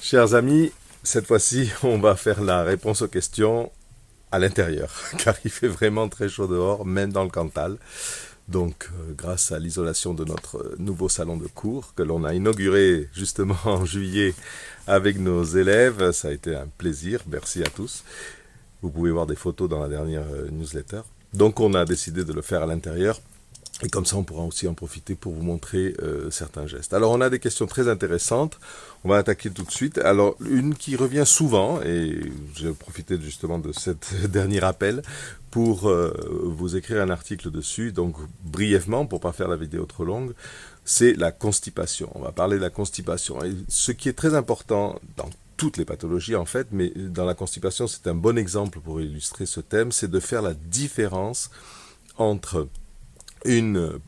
Chers amis, cette fois-ci, on va faire la réponse aux questions à l'intérieur, car il fait vraiment très chaud dehors, même dans le Cantal. Donc, grâce à l'isolation de notre nouveau salon de cours, que l'on a inauguré justement en juillet avec nos élèves, ça a été un plaisir. Merci à tous. Vous pouvez voir des photos dans la dernière newsletter. Donc, on a décidé de le faire à l'intérieur. Et comme ça, on pourra aussi en profiter pour vous montrer certains gestes. Alors, on a des questions très intéressantes. On va attaquer tout de suite. Alors, une qui revient souvent, et j'ai profité justement de cet dernier appel pour vous écrire un article dessus. Donc, brièvement, pour pas faire la vidéo trop longue, c'est la constipation. On va parler de la constipation. Et ce qui est très important dans toutes les pathologies en fait, mais dans la constipation, c'est un bon exemple pour illustrer ce thème, c'est de faire la différence entre une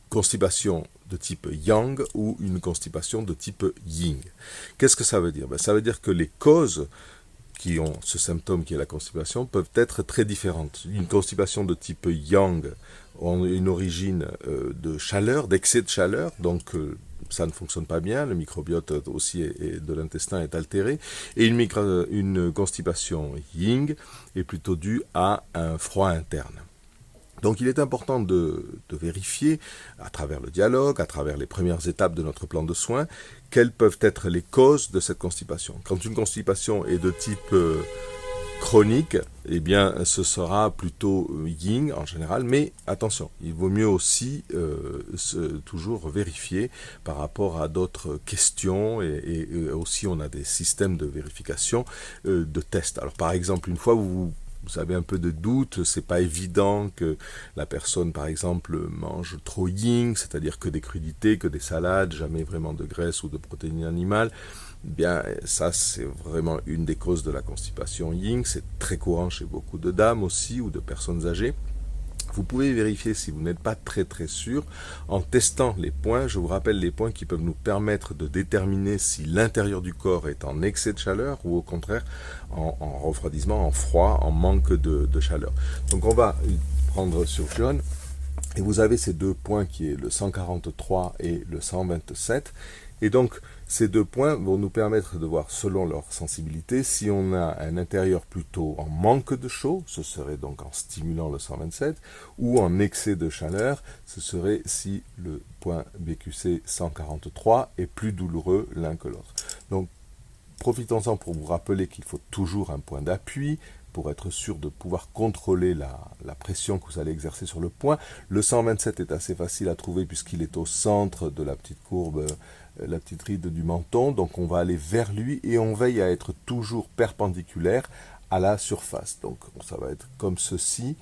constipation de type yang ou une constipation de type yin. Qu'est-ce que ça veut dire? Ça veut dire que les causes qui ont ce symptôme qui est la constipation peuvent être très différentes. Une constipation de type yang a une origine de chaleur, d'excès de chaleur, donc ça ne fonctionne pas bien, le microbiote aussi de l'intestin est altéré, et une constipation yin est plutôt due à un froid interne. Donc il est important de vérifier, à travers le dialogue, à travers les premières étapes de notre plan de soins, quelles peuvent être les causes de cette constipation. Quand une constipation est de type chronique, eh bien ce sera plutôt yin en général, mais attention, il vaut mieux aussi toujours vérifier par rapport à d'autres questions et aussi on a des systèmes de vérification de tests. Alors par exemple, une fois vous avez un peu de doute, c'est pas évident que la personne, par exemple, mange trop yin, c'est-à-dire que des crudités, que des salades, jamais vraiment de graisse ou de protéines animales. Bien, ça, c'est vraiment une des causes de la constipation yin. C'est très courant chez beaucoup de dames aussi ou de personnes âgées. Vous pouvez vérifier si vous n'êtes pas très sûr en testant les points. Je vous rappelle les points qui peuvent nous permettre de déterminer si l'intérieur du corps est en excès de chaleur ou au contraire en refroidissement, en froid, en manque de chaleur. Donc on va prendre sur jaune. Et vous avez ces deux points qui est le 143 et le 127. Et donc, ces deux points vont nous permettre de voir, selon leur sensibilité, si on a un intérieur plutôt en manque de chaud, ce serait donc en stimulant le 127, ou en excès de chaleur, ce serait si le point BQC 143 est plus douloureux l'un que l'autre. Donc, profitons-en pour vous rappeler qu'il faut toujours un point d'appui, pour être sûr de pouvoir contrôler la pression que vous allez exercer sur le point. Le 127 est assez facile à trouver puisqu'il est au centre de la petite courbe, la petite ride du menton. Donc on va aller vers lui et on veille à être toujours perpendiculaire à la surface. Donc ça va être comme ceci,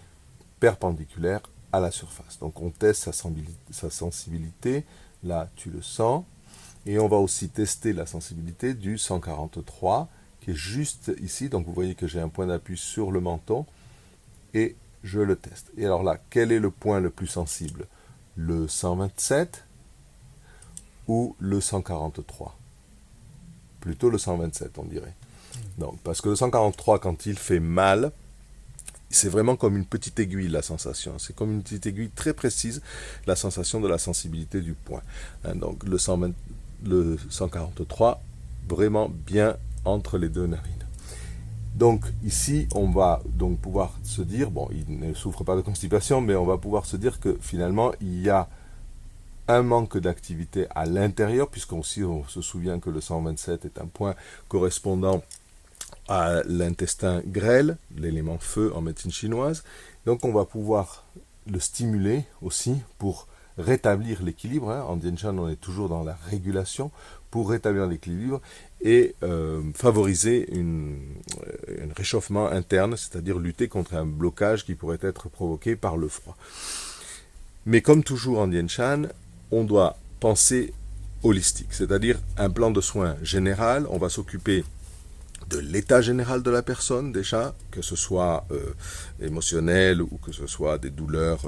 perpendiculaire à la surface. Donc on teste sa sensibilité. Là tu le sens. Et on va aussi tester la sensibilité du 143 qui est juste ici, donc vous voyez que j'ai un point d'appui sur le menton, et je le teste. Et alors là, quel est le point le plus sensible? Le 127 ou le 143? Plutôt le 127, on dirait. Donc, parce que le 143, quand il fait mal, c'est vraiment comme une petite aiguille, la sensation. C'est comme une petite aiguille très précise, la sensation de la sensibilité du point. Donc, le 143, vraiment bien entre les deux narines. Donc ici, on va donc pouvoir se dire, bon, il ne souffre pas de constipation, mais on va pouvoir se dire que finalement, il y a un manque d'activité à l'intérieur, puisqu'on se souvient que le 127 est un point correspondant à l'intestin grêle, l'élément feu en médecine chinoise. Donc on va pouvoir le stimuler aussi pour rétablir l'équilibre. En Dian Shan, on est toujours dans la régulation pour rétablir l'équilibre et favoriser un réchauffement interne, c'est-à-dire lutter contre un blocage qui pourrait être provoqué par le froid. Mais comme toujours en Dian Shan, on doit penser holistique, c'est-à-dire un plan de soins général. On va s'occuper de l'état général de la personne déjà, que ce soit émotionnel ou que ce soit des douleurs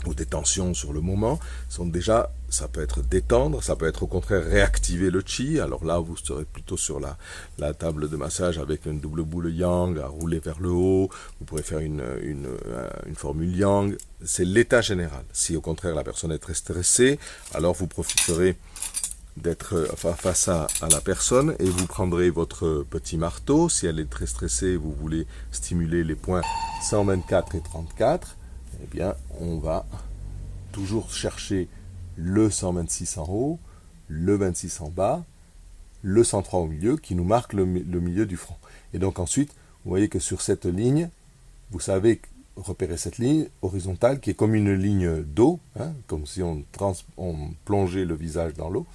ou des tensions sur le moment, sont déjà, ça peut être détendre, ça peut être au contraire réactiver le chi. Alors là, vous serez plutôt sur la table de massage avec une double boule yang à rouler vers le haut. Vous pourrez faire une formule yang. C'est l'état général. Si au contraire la personne est très stressée, alors vous profiterez d'être face à la personne et vous prendrez votre petit marteau. Si elle est très stressée, vous voulez stimuler les points 124 et 34, eh bien on va toujours chercher le 126 en haut, le 26 en bas, le 103 au milieu qui nous marque le milieu du front. Et donc ensuite, vous voyez que sur cette ligne, vous savez repérer cette ligne horizontale qui est comme une ligne d'eau, hein, comme si on plongeait le visage dans l'eau,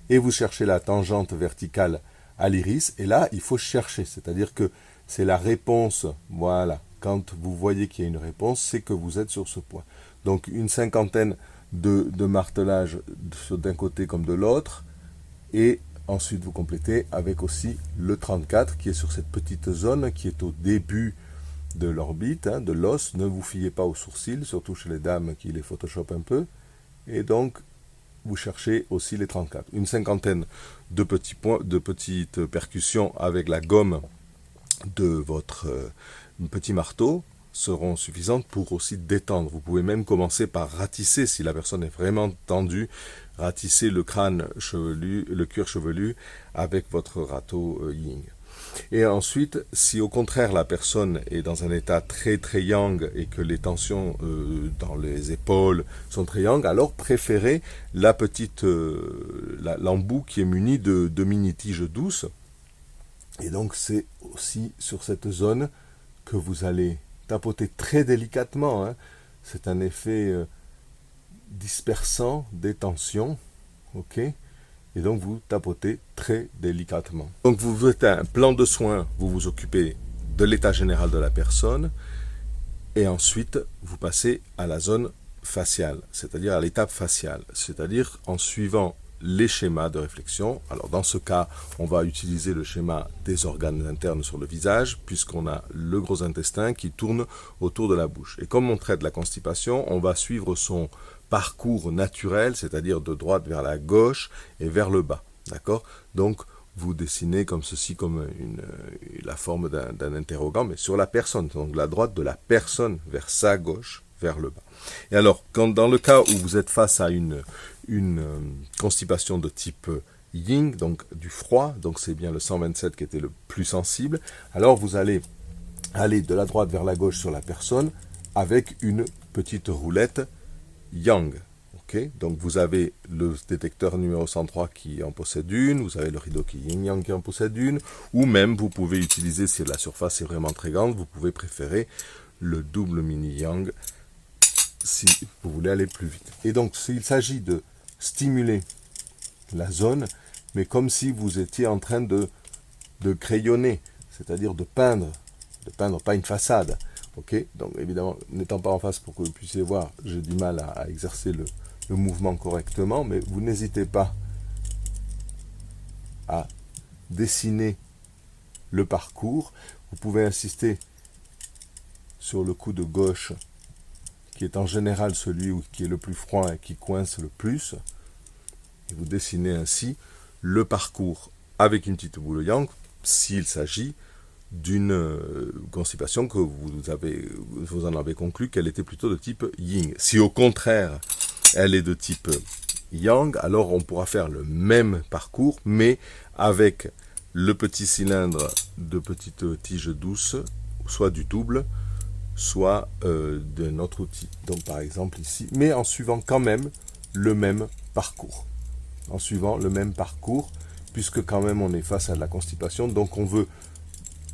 et vous cherchez la tangente verticale à l'iris, et là, il faut chercher, c'est-à-dire que c'est la réponse, voilà, quand vous voyez qu'il y a une réponse, c'est que vous êtes sur ce point. Donc une cinquantaine de martelages d'un côté comme de l'autre, et ensuite vous complétez avec aussi le 34 qui est sur cette petite zone qui est au début de l'orbite, hein, de l'os. Ne vous fiez pas aux sourcils, surtout chez les dames qui les photoshopent un peu. Et donc, vous cherchez aussi les 34. Une cinquantaine de petits points, de petites percussions avec la gomme de votre petit marteau seront suffisantes pour aussi détendre. Vous pouvez même commencer par ratisser, si la personne est vraiment tendue, ratisser le crâne chevelu, le cuir chevelu avec votre râteau Ying. Et ensuite, si au contraire la personne est dans un état très très yang et que les tensions dans les épaules sont très yang, alors préférez la petite l'embout qui est muni de mini-tiges douces. Et donc c'est aussi sur cette zone que vous allez tapoter très délicatement, hein. C'est un effet dispersant des tensions, ok. Et donc vous tapotez très délicatement. Donc vous faites un plan de soins, vous vous occupez de l'état général de la personne, et ensuite vous passez à la zone faciale, c'est-à-dire à l'étape faciale, c'est-à-dire en suivant les schémas de réflexion. Alors dans ce cas, on va utiliser le schéma des organes internes sur le visage, puisqu'on a le gros intestin qui tourne autour de la bouche. Et comme on traite la constipation, on va suivre son parcours naturel, c'est-à-dire de droite vers la gauche et vers le bas. D'accord? Donc, vous dessinez comme ceci, comme la forme d'un interrogant, mais sur la personne. Donc, la droite de la personne vers sa gauche, vers le bas. Et alors, dans le cas où vous êtes face à une constipation de type Yin, donc du froid, donc c'est bien le 127 qui était le plus sensible, alors vous allez aller de la droite vers la gauche sur la personne avec une petite roulette Yang. Okay, donc vous avez le détecteur numéro 103 qui en possède une, vous avez le rideau qui Yin Yang qui en possède une, ou même vous pouvez utiliser, si la surface est vraiment très grande, vous pouvez préférer le double mini Yang si vous voulez aller plus vite. Et donc il s'agit de stimuler la zone, mais comme si vous étiez en train de crayonner, c'est-à-dire de peindre pas une façade. Ok, donc évidemment, n'étant pas en face pour que vous puissiez voir, j'ai du mal à exercer le mouvement correctement, mais vous n'hésitez pas à dessiner le parcours. Vous pouvez insister sur le coude gauche, qui est en général celui qui est le plus froid et qui coince le plus. Et vous dessinez ainsi le parcours avec une petite boule Yang, s'il s'agit d'une constipation que vous en avez conclu qu'elle était plutôt de type Yin. Si au contraire, elle est de type Yang, alors on pourra faire le même parcours, mais avec le petit cylindre de petites tiges douces, soit du double, soit d'un autre outil. Donc par exemple ici, mais en suivant quand même le même parcours. En suivant le même parcours, puisque quand même on est face à la constipation, donc on veut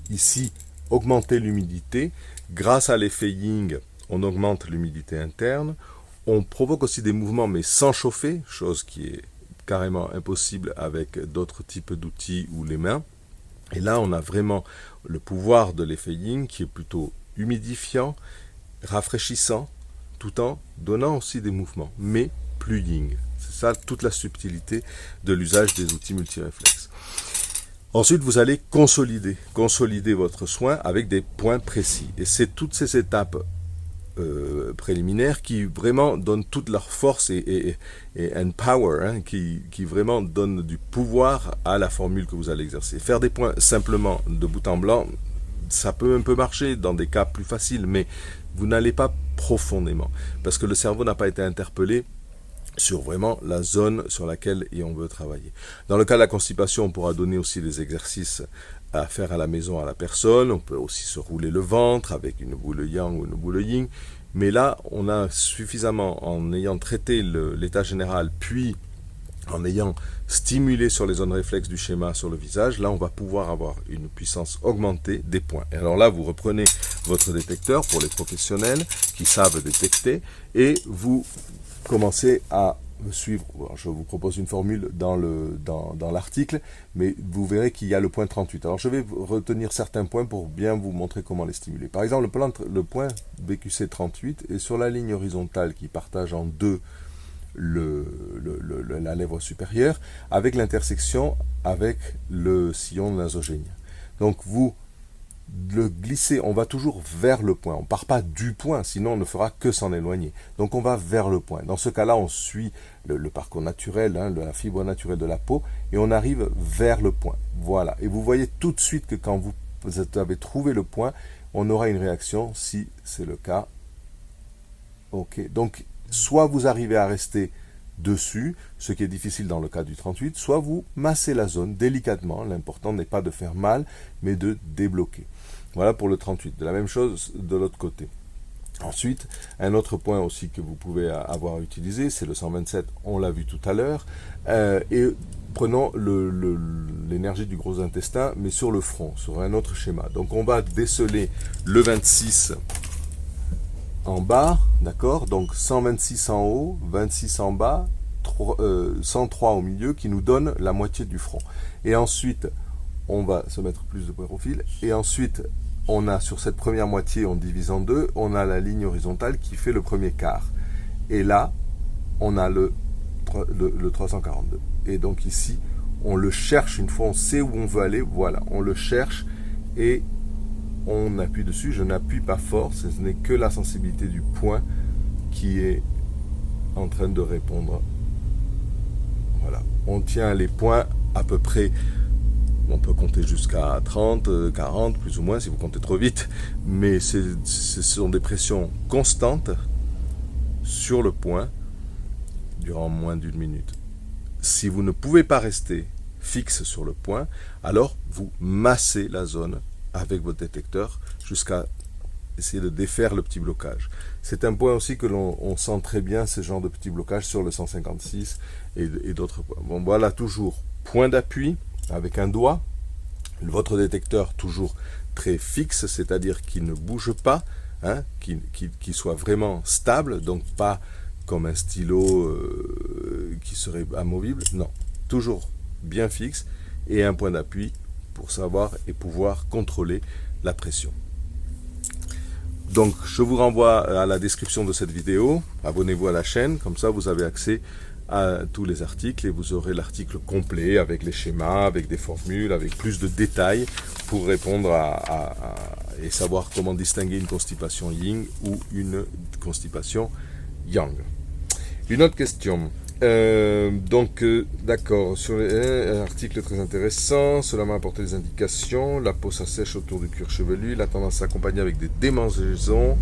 ici augmenter l'humidité. Grâce à l'effet Yin, on augmente l'humidité interne. On provoque aussi des mouvements, mais sans chauffer, chose qui est carrément impossible avec d'autres types d'outils ou les mains. Et là, on a vraiment le pouvoir de l'effet Yin qui est plutôt humidifiant, rafraîchissant, tout en donnant aussi des mouvements, mais plus Yin. C'est ça toute la subtilité de l'usage des outils multiréflexes. Ensuite, vous allez consolider votre soin avec des points précis. Et c'est toutes ces étapes préliminaires qui vraiment donnent toute leur force et power, hein, qui vraiment donnent du pouvoir à la formule que vous allez exercer. Faire des points simplement de bout en blanc, ça peut un peu marcher dans des cas plus faciles, mais vous n'allez pas profondément, parce que le cerveau n'a pas été interpellé sur vraiment la zone sur laquelle on veut travailler. Dans le cas de la constipation, on pourra donner aussi des exercices à faire à la maison à la personne. On peut aussi se rouler le ventre avec une boule yang ou une boule yin. Mais là, on a suffisamment, en ayant traité l'état général, puis en ayant stimulé sur les zones réflexes du schéma sur le visage, là on va pouvoir avoir une puissance augmentée des points. Et alors là, vous reprenez votre détecteur pour les professionnels qui savent détecter et vous commencez à suivre. Alors, je vous propose une formule dans l'article, mais vous verrez qu'il y a le point 38. Alors je vais retenir certains points pour bien vous montrer comment les stimuler. Par exemple, le point BQC 38 est sur la ligne horizontale qui partage en deux la lèvre supérieure avec l'intersection avec le sillon nasogénien. Donc vous le glissez, on va toujours vers le point, on ne part pas du point, sinon on ne fera que s'en éloigner. Donc on va vers le point. Dans ce cas-là, on suit le parcours naturel, la fibre naturelle de la peau, et on arrive vers le point. Voilà. Et vous voyez tout de suite que quand vous avez trouvé le point, on aura une réaction si c'est le cas. Ok. Donc soit vous arrivez à rester dessus, ce qui est difficile dans le cas du 38, soit vous massez la zone délicatement. L'important n'est pas de faire mal, mais de débloquer. Voilà pour le 38. De la même chose de l'autre côté. Ensuite, un autre point aussi que vous pouvez avoir utilisé, c'est le 127, on l'a vu tout à l'heure. Et prenons l'énergie du gros intestin, mais sur le front, sur un autre schéma. Donc on va déceler le 26 en bas, d'accord? Donc 126 en haut, 26 en bas, 103 au milieu, qui nous donne la moitié du front. Et ensuite, on va se mettre plus de points profil. Et ensuite, on a sur cette première moitié, on divise en deux, on a la ligne horizontale qui fait le premier quart. Et là, on a le 342. Et donc ici, on le cherche une fois, on sait où on veut aller, voilà, on le cherche et on appuie dessus. Je n'appuie pas fort, ce n'est que la sensibilité du point qui est en train de répondre. Voilà, on tient les points à peu près, on peut compter jusqu'à 30, 40 plus ou moins si vous comptez trop vite, mais ce sont des pressions constantes sur le point durant moins d'une minute. Si vous ne pouvez pas rester fixe sur le point, alors vous massez la zone avec votre détecteur jusqu'à essayer de défaire le petit blocage. C'est un point aussi que l'on sent très bien, ce genre de petit blocage sur le 156 et d'autres points. Bon, voilà, toujours point d'appui avec un doigt, votre détecteur toujours très fixe, c'est-à-dire qu'il ne bouge pas, hein, qu'il soit vraiment stable, donc pas comme un stylo qui serait amovible, non, toujours bien fixe, et un point d'appui pour savoir et pouvoir contrôler la pression. Donc je vous renvoie à la description de cette vidéo, abonnez-vous à la chaîne, comme ça vous avez accès à tous les articles et vous aurez l'article complet avec les schémas, avec des formules, avec plus de détails pour répondre et savoir comment distinguer une constipation yin ou une constipation yang. Une autre question. D'accord, sur un article très intéressant, cela m'a apporté des indications, la peau s'assèche autour du cuir chevelu, la tendance s'accompagne avec des démangeaisons,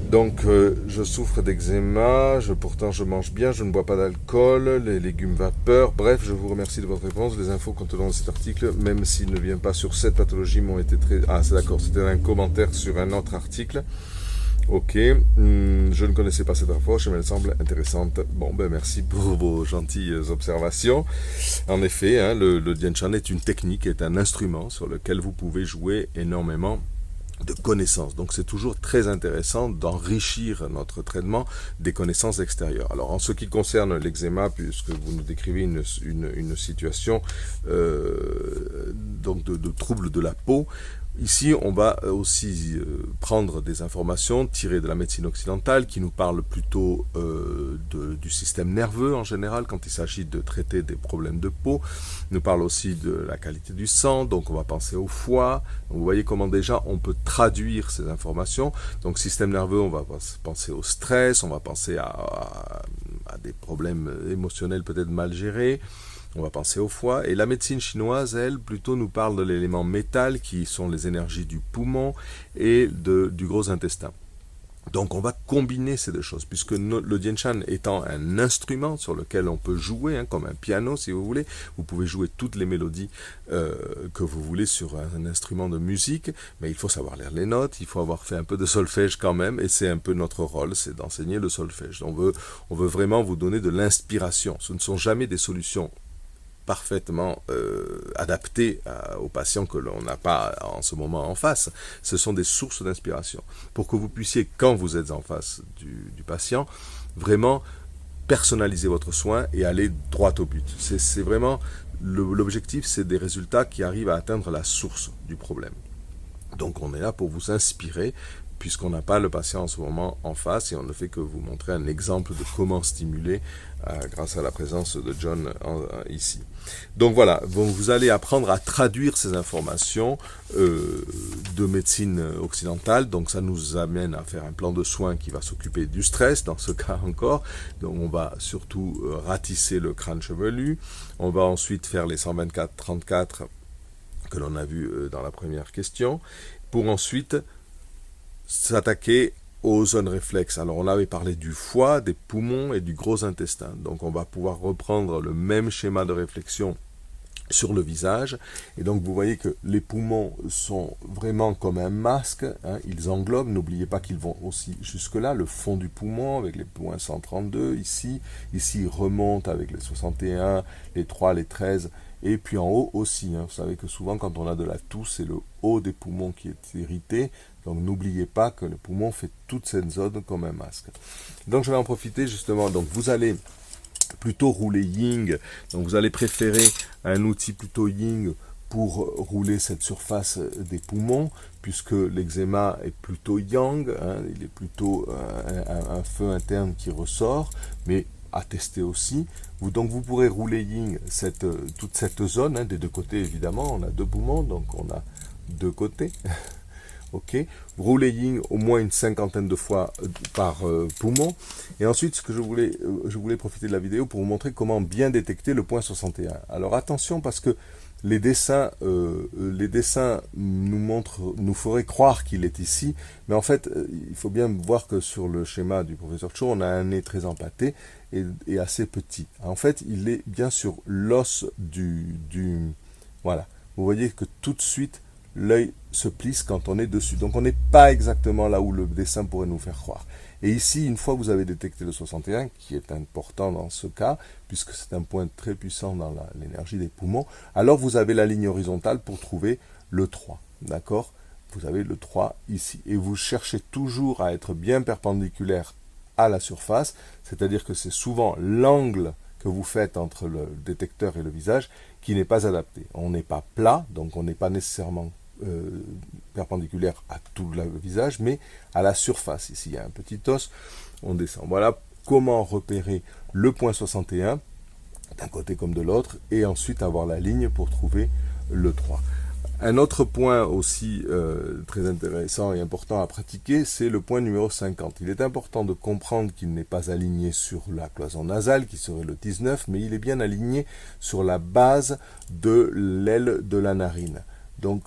donc je souffre d'eczéma, pourtant je mange bien, je ne bois pas d'alcool, les légumes vapeur, bref, je vous remercie de votre réponse, les infos contenant cet article, même s'il ne vient pas sur cette pathologie, m'ont été très... Ah c'est d'accord, c'était un commentaire sur un autre article. Ok, je ne connaissais pas cette approche, mais elle semble intéressante. Bon, ben merci pour vos gentilles observations. En effet, hein, le Dian Shan est une technique, est un instrument sur lequel vous pouvez jouer énormément de connaissances. Donc c'est toujours très intéressant d'enrichir notre traitement des connaissances extérieures. Alors en ce qui concerne l'eczéma, puisque vous nous décrivez une situation donc de trouble de la peau, ici, on va aussi prendre des informations tirées de la médecine occidentale qui nous parle plutôt du système nerveux en général quand il s'agit de traiter des problèmes de peau. Il nous parle aussi de la qualité du sang, donc on va penser au foie. Donc, vous voyez comment déjà on peut traduire ces informations. Donc système nerveux, on va penser au stress, on va penser à des problèmes émotionnels peut-être mal gérés. On va penser au foie. Et la médecine chinoise, elle, plutôt nous parle de l'élément métal qui sont les énergies du poumon et du gros intestin. Donc on va combiner ces deux choses, puisque le Dianshan étant un instrument sur lequel on peut jouer, hein, comme un piano si vous voulez, vous pouvez jouer toutes les mélodies que vous voulez sur un instrument de musique, mais il faut savoir lire les notes, il faut avoir fait un peu de solfège quand même, et c'est un peu notre rôle, c'est d'enseigner le solfège. On veut vraiment vous donner de l'inspiration, ce ne sont jamais des solutions parfaitement adapté aux patients que l'on n'a pas en ce moment en face. Ce sont des sources d'inspiration pour que vous puissiez, quand vous êtes en face du patient, vraiment personnaliser votre soin et aller droit au but. C'est vraiment l'objectif, c'est des résultats qui arrivent à atteindre la source du problème. Donc on est là pour vous inspirer, puisqu'on n'a pas le patient en ce moment en face et on ne fait que vous montrer un exemple de comment stimuler grâce à la présence de John ici. Donc voilà, vous allez apprendre à traduire ces informations de médecine occidentale, donc ça nous amène à faire un plan de soins qui va s'occuper du stress, dans ce cas encore, donc on va surtout ratisser le crâne chevelu, on va ensuite faire les 124-34 que l'on a vu dans la première question, pour ensuite s'attaquer aux zones réflexes. Alors on avait parlé du foie, des poumons et du gros intestin. Donc on va pouvoir reprendre le même schéma de réflexion sur le visage. Et donc vous voyez que les poumons sont vraiment comme un masque, hein, ils englobent, n'oubliez pas qu'ils vont aussi jusque-là, le fond du poumon avec les points 132 ici ils remontent avec les 61, les 3, les 13, et puis en haut aussi, hein. Vous savez que souvent quand on a de la toux, c'est le haut des poumons qui est irrité, donc n'oubliez pas que le poumon fait toute cette zone comme un masque. Donc je vais en profiter justement, donc vous allez plutôt rouler Ying, donc vous allez préférer un outil plutôt Ying pour rouler cette surface des poumons, puisque l'eczéma est plutôt Yang, hein, il est plutôt un feu interne qui ressort, mais à tester aussi. Donc vous pourrez rouler Ying toute cette zone, hein, des deux côtés évidemment, on a deux poumons, donc on a deux côtés. Ok, vous roulez Ying au moins une 50aine de fois par poumon. Et ensuite, ce que je voulais profiter de la vidéo pour vous montrer comment bien détecter le point 61. Alors attention, parce que les dessins nous feraient croire qu'il est ici, mais en fait, il faut bien voir que sur le schéma du professeur Cho, on a un nez très empâté et assez petit. En fait, il est bien sur l'os voilà. Vous voyez que tout de suite, l'œil se plisse quand on est dessus. Donc on n'est pas exactement là où le dessin pourrait nous faire croire. Et ici, une fois que vous avez détecté le 61, qui est important dans ce cas, puisque c'est un point très puissant dans l'énergie des poumons, alors vous avez la ligne horizontale pour trouver le 3. D'accord? Vous avez le 3 ici. Et vous cherchez toujours à être bien perpendiculaire à la surface, c'est-à-dire que c'est souvent l'angle que vous faites entre le détecteur et le visage qui n'est pas adapté. On n'est pas plat, donc on n'est pas nécessairement perpendiculaire à tout le visage, mais à la surface. Ici, il y a un petit os, on descend. Voilà comment repérer le point 61, d'un côté comme de l'autre, et ensuite avoir la ligne pour trouver le 3. Un autre point aussi très intéressant et important à pratiquer, c'est le point numéro 50. Il est important de comprendre qu'il n'est pas aligné sur la cloison nasale, qui serait le 19, mais il est bien aligné sur la base de l'aile de la narine. Donc,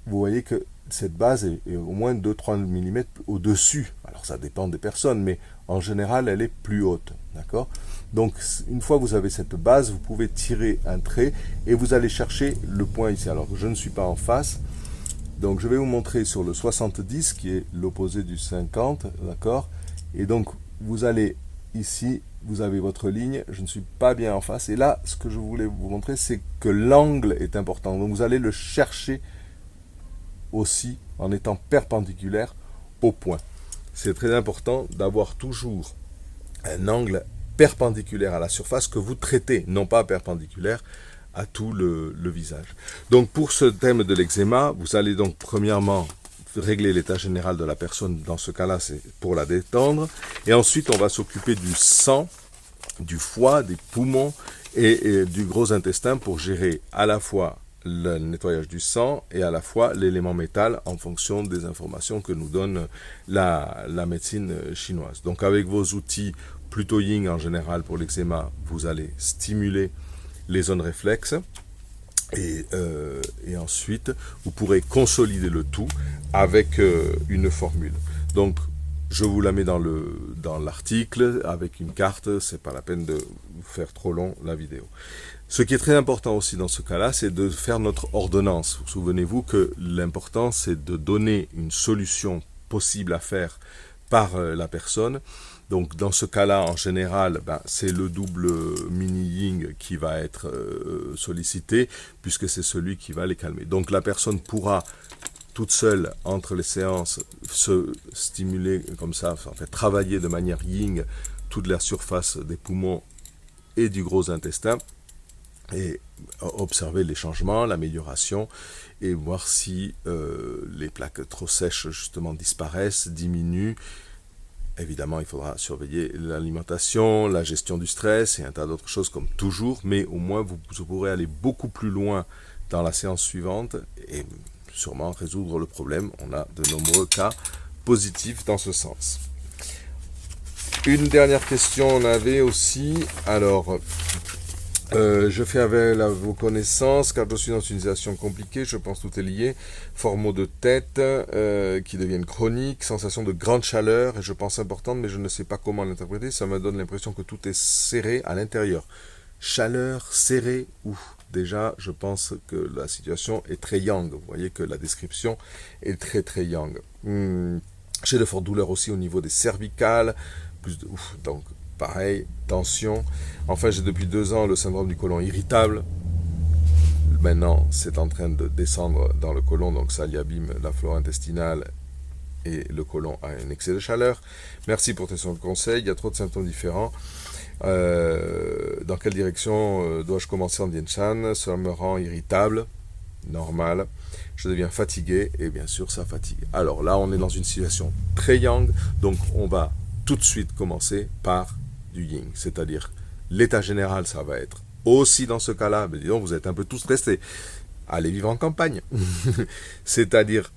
vous voyez que cette base est au moins 2-3 mm au-dessus. Alors ça dépend des personnes, mais en général, elle est plus haute. D'accord ? Donc, une fois que vous avez cette base, vous pouvez tirer un trait et vous allez chercher le point ici. Alors, je ne suis pas en face. Donc, je vais vous montrer sur le 70, qui est l'opposé du 50. D'accord ? Et donc, vous allez ici, vous avez votre ligne. Je ne suis pas bien en face. Et là, ce que je voulais vous montrer, c'est que l'angle est important. Donc, vous allez le chercher aussi en étant perpendiculaire au point. C'est très important d'avoir toujours un angle perpendiculaire à la surface que vous traitez, non pas perpendiculaire à tout le visage. Donc pour ce thème de l'eczéma, vous allez donc premièrement régler l'état général de la personne, dans ce cas-là c'est pour la détendre, et ensuite on va s'occuper du sang, du foie, des poumons et du gros intestin pour gérer à la fois le nettoyage du sang et à la fois l'élément métal en fonction des informations que nous donne la médecine chinoise. Donc avec vos outils plutôt Ying en général pour l'eczéma, vous allez stimuler les zones réflexes et ensuite vous pourrez consolider le tout avec une formule. Donc Je vous la mets dans l'article avec une carte, c'est pas la peine de faire trop long la vidéo. Ce qui est très important aussi dans ce cas-là, c'est de faire notre ordonnance. Souvenez-vous que l'important, c'est de donner une solution possible à faire par la personne. Donc dans ce cas-là, en général, c'est le double mini-ying qui va être sollicité, puisque c'est celui qui va les calmer. Donc la personne pourra toute seule, entre les séances, se stimuler comme ça, en fait, travailler de manière yin toute la surface des poumons et du gros intestin, et observer les changements, l'amélioration, et voir si les plaques trop sèches justement disparaissent, diminuent. Évidemment, il faudra surveiller l'alimentation, la gestion du stress et un tas d'autres choses comme toujours, mais au moins vous pourrez aller beaucoup plus loin dans la séance suivante et sûrement résoudre le problème. On a de nombreux cas positifs dans ce sens. Une dernière question, on avait aussi, alors, je fais avec vos connaissances, car je suis dans une situation compliquée, je pense que tout est lié, fort maux de tête qui deviennent chroniques, sensation de grande chaleur, et je pense importante, mais je ne sais pas comment l'interpréter, ça me donne l'impression que tout est serré à l'intérieur. Chaleur, serré, déjà, je pense que la situation est très yang, vous voyez que la description est très très yang. J'ai de fortes douleurs aussi au niveau des cervicales, donc pareil, tension. Enfin, j'ai depuis 2 ans le syndrome du côlon irritable. Maintenant, c'est en train de descendre dans le côlon, donc ça y abîme la flore intestinale et le côlon a un excès de chaleur. Merci pour tes conseils, il y a trop de symptômes différents. Dans quelle direction dois-je commencer en Dian Shan? Cela me rend irritable, normal. Je deviens fatigué et bien sûr ça fatigue. Alors là, on est dans une situation très yang, donc on va tout de suite commencer par du yin, c'est-à-dire l'état général, ça va être aussi dans ce cas-là, mais disons, vous êtes un peu tous stressés. Allez vivre en campagne, c'est-à-dire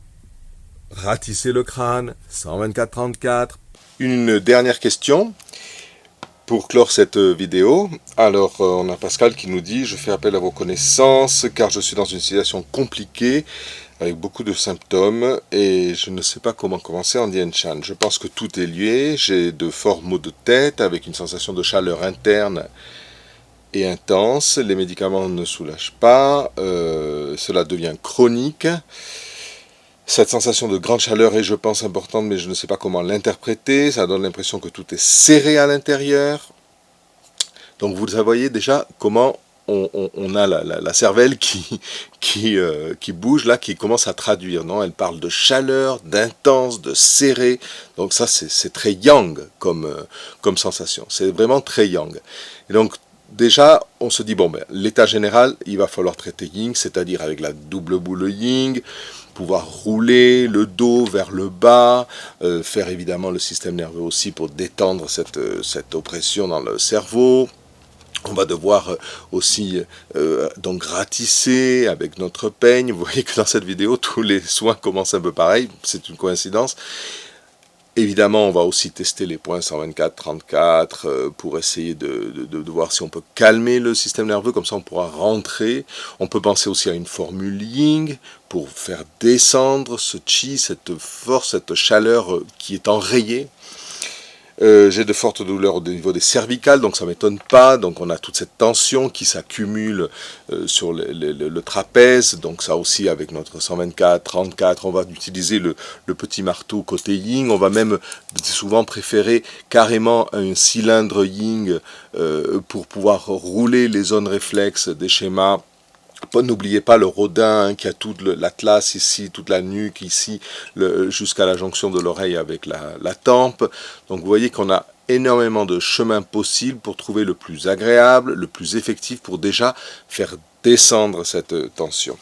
ratisser le crâne, 124-34. Une dernière question pour clore cette vidéo. Alors, on a Pascal qui nous dit « Je fais appel à vos connaissances car je suis dans une situation compliquée avec beaucoup de symptômes et je ne sais pas comment commencer en Dian Shan. Je pense que tout est lié. J'ai de forts maux de tête avec une sensation de chaleur interne et intense. Les médicaments ne soulagent pas. Cela devient chronique. Cette sensation de grande chaleur est, je pense, importante, mais je ne sais pas comment l'interpréter. Ça donne l'impression que tout est serré à l'intérieur. Donc vous voyez déjà comment on a la cervelle qui bouge là, qui commence à traduire. Non, elle parle de chaleur, d'intense, de serré. Donc ça, c'est très yang comme sensation. C'est vraiment très yang. Et donc déjà, on se dit, bon, l'état général, il va falloir traiter yin, c'est-à-dire avec la double boule yin, pouvoir rouler le dos vers le bas, faire évidemment le système nerveux aussi pour détendre cette oppression dans le cerveau. On va devoir aussi donc ratisser avec notre peigne. Vous voyez que dans cette vidéo, tous les soins commencent un peu pareil, c'est une coïncidence. Évidemment, on va aussi tester les points 124-34 pour essayer de voir si on peut calmer le système nerveux, comme ça on pourra rentrer. On peut penser aussi à une formule yin pour faire descendre ce chi, cette force, cette chaleur qui est enrayée. J'ai de fortes douleurs au niveau des cervicales, donc ça ne m'étonne pas. Donc on a toute cette tension qui s'accumule sur le trapèze. Donc ça aussi avec notre 124-34, on va utiliser le petit marteau côté yin. On va même souvent préférer carrément un cylindre yin pour pouvoir rouler les zones réflexes des schémas. N'oubliez pas le rodin qui a toute l'atlas ici, toute la nuque ici, jusqu'à la jonction de l'oreille avec la tempe. Donc vous voyez qu'on a énormément de chemins possibles pour trouver le plus agréable, le plus effectif pour déjà faire descendre cette tension.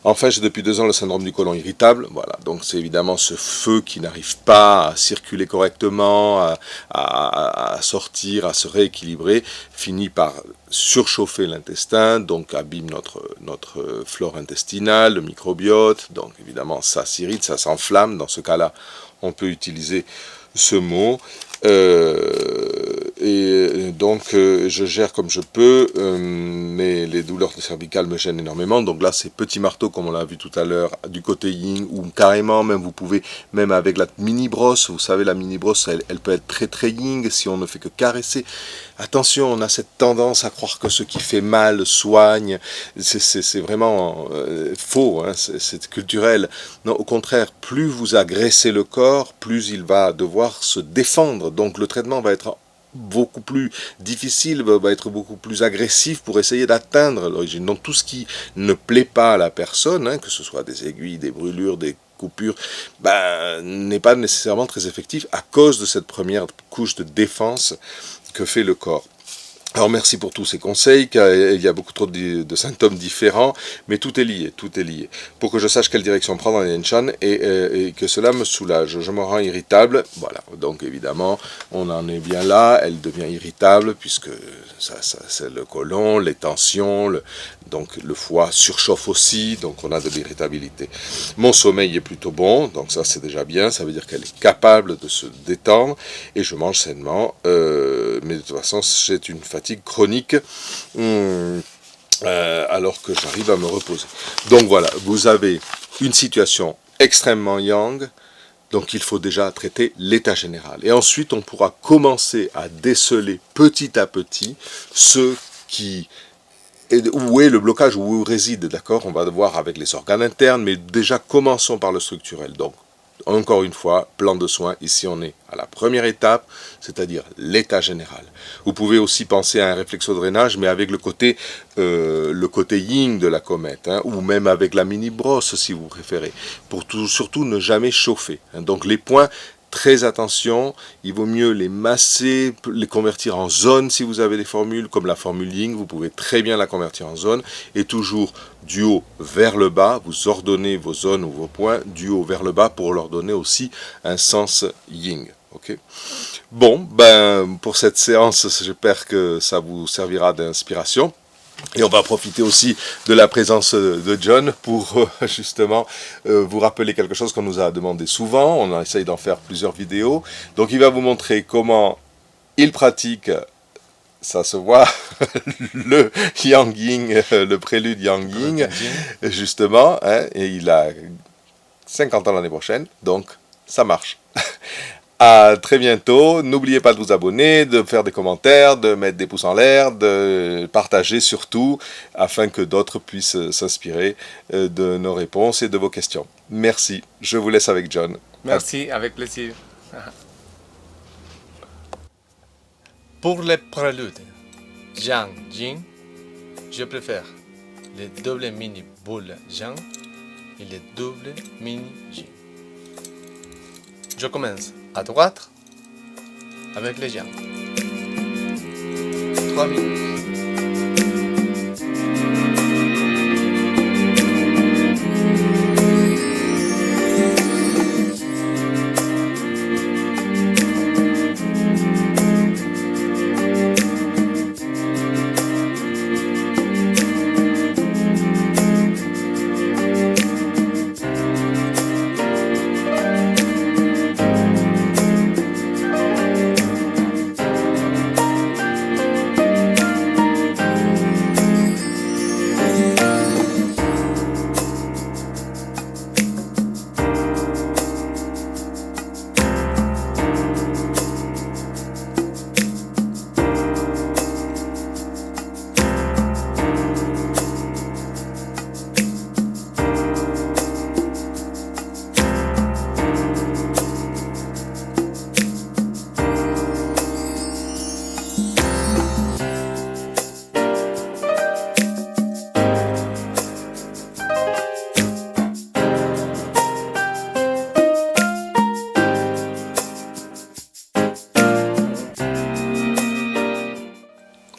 Enfin, j'ai depuis 2 ans le syndrome du côlon irritable. Voilà, donc c'est évidemment ce feu qui n'arrive pas à circuler correctement, à sortir, à se rééquilibrer, finit par surchauffer l'intestin, donc abîme notre flore intestinale, le microbiote. Donc évidemment, ça s'irrite, ça s'enflamme. Dans ce cas-là, on peut utiliser ce mot. donc je gère comme je peux, mais les douleurs cervicales me gênent énormément. Donc là c'est petit marteau comme on l'a vu tout à l'heure du côté yin, ou carrément même vous pouvez, même avec la mini brosse, vous savez la mini brosse elle peut être très très yin si on ne fait que caresser. Attention, on a cette tendance à croire que ce qui fait mal soigne, c'est vraiment faux, hein, c'est culturel. Non, au contraire, plus vous agressez le corps, plus il va devoir se défendre. Donc le traitement va être beaucoup plus difficile, va être beaucoup plus agressif pour essayer d'atteindre l'origine. Donc tout ce qui ne plaît pas à la personne, hein, que ce soit des aiguilles, des brûlures, des coupures, n'est pas nécessairement très effectif à cause de cette première couche de défense que fait le corps. Alors merci pour tous ces conseils, car il y a beaucoup trop de symptômes différents, mais tout est lié, tout est lié. Pour que je sache quelle direction prendre dans les Yen-Chan et que cela me soulage. Je me rends irritable, voilà, donc évidemment, on en est bien là, elle devient irritable, puisque ça c'est le côlon, les tensions, donc le foie surchauffe aussi, donc on a de l'irritabilité. Mon sommeil est plutôt bon, donc ça c'est déjà bien, ça veut dire qu'elle est capable de se détendre, et je mange sainement, mais de toute façon c'est une fatigue chronique, alors que j'arrive à me reposer. Donc voilà, vous avez une situation extrêmement yang, donc il faut déjà traiter l'état général. Et ensuite on pourra commencer à déceler petit à petit ce qui... où est le blocage, où réside, d'accord? On va voir avec les organes internes, mais déjà commençons par le structurel. Donc, encore une fois, plan de soins, ici on est à la première étape, c'est-à-dire l'état général. Vous pouvez aussi penser à un réflexodrainage, mais avec le côté yin de la comète, hein, ou même avec la mini brosse si vous préférez, pour surtout ne jamais chauffer. Hein. Donc les points, très attention, il vaut mieux les masser, les convertir en zone si vous avez des formules, comme la formule Ying, vous pouvez très bien la convertir en zone, et toujours du haut vers le bas, vous ordonnez vos zones ou vos points du haut vers le bas pour leur donner aussi un sens Ying. Okay. Bon, pour cette séance, j'espère que ça vous servira d'inspiration. Et on va profiter aussi de la présence de John pour justement vous rappeler quelque chose qu'on nous a demandé souvent. On essaye d'en faire plusieurs vidéos. Donc il va vous montrer comment il pratique, ça se voit, le Yang Ying, le prélude Yang Ying, justement. Hein, et il a 50 ans l'année prochaine, donc ça marche. À très bientôt. N'oubliez pas de vous abonner, de faire des commentaires, de mettre des pouces en l'air, de partager surtout, afin que d'autres puissent s'inspirer de nos réponses et de vos questions. Merci. Je vous laisse avec John. Merci, avec plaisir. Pour les préludes Yang Ying, je préfère les doubles mini boules Yang et les doubles mini Ying. Je commence à droite avec les Yang. 3 minutes.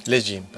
Les gyms.